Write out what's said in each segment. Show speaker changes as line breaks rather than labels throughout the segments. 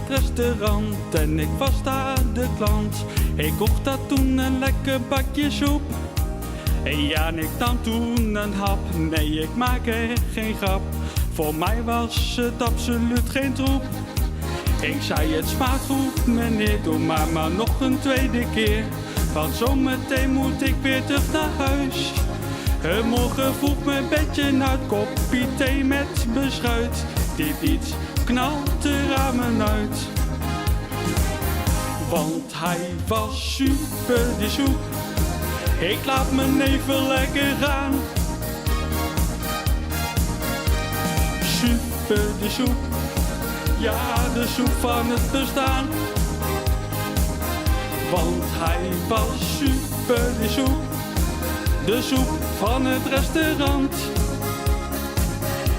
restaurant en ik was daar de klant. Ik kocht daar toen een lekker bakje soep. En ja, en ik nam toen een hap. Nee, ik maak echt geen grap. Voor mij was het absoluut geen troep. Ik zei het smaakt goed meneer, doe maar nog een tweede keer. Want zometeen moet ik weer terug naar huis. Morgen vroeg mijn bedje uit, kopje thee met beschuit. Dit iets knalt er aan me uit. Want hij was super die soep. Ik laat me even lekker gaan. Super de soep. Ja, de soep van het bestaan. Want hij was super de soep. De soep van het restaurant.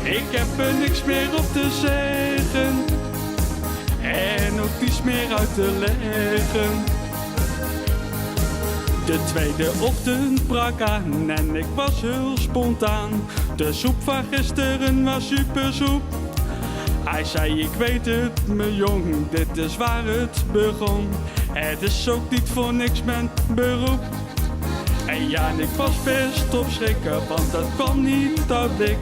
Ik heb er niks meer op te zeggen. En ook niets meer uit te leggen. De tweede ochtend brak aan en ik was heel spontaan. De soep van gisteren was super soep. Hij zei ik weet het mijn jong, dit is waar het begon. Het is ook niet voor niks mijn beroep. En ja, en ik was best op schrikken, want dat kwam niet uit blik.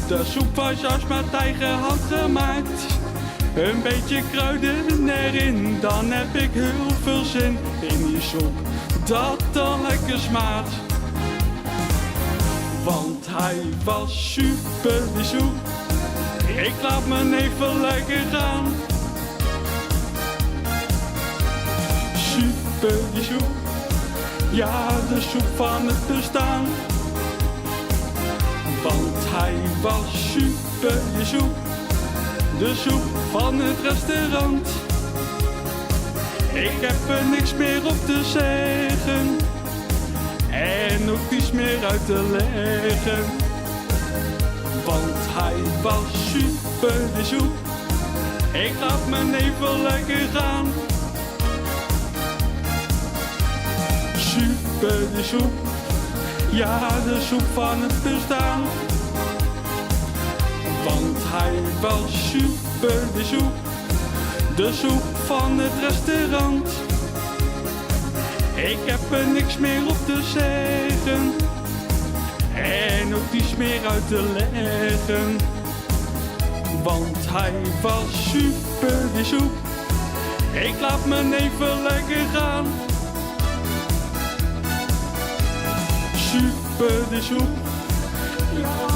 De soep was juist met eigen hand gemaakt. Een beetje kruiden erin, dan heb ik heel veel zin in die soep. Dat dan lekker smaakt. Want hij was super die soep. Ik laat me even lekker gaan. Super die soep. Ja, de soep van het bestaan. Want hij was super die soep. De soep van het restaurant. Ik heb er niks meer op te zeggen. En ook niets meer uit te leggen. Want hij was super de soep. Ik laat me even lekker gaan. Super de soep. Ja, de soep van het bestaan. Want hij was super de soep. De soep van het restaurant. Ik heb er niks meer op te zeggen. En ook niets meer uit te leggen. Want hij was super de soep. Ik laat me even lekker gaan. Super de soep.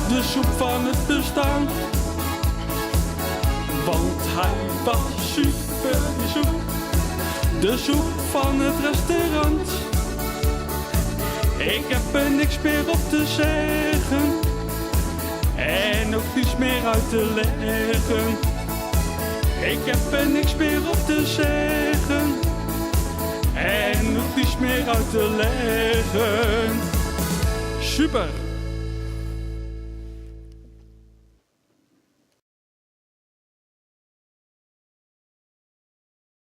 De soep van het bestaan. Want hij was super de soep. De soep van het restaurant. Ik heb er niks meer op te zeggen. En ook niets meer uit te leggen. Ik heb er niks meer op te zeggen. En ook niets meer uit te leggen. Super!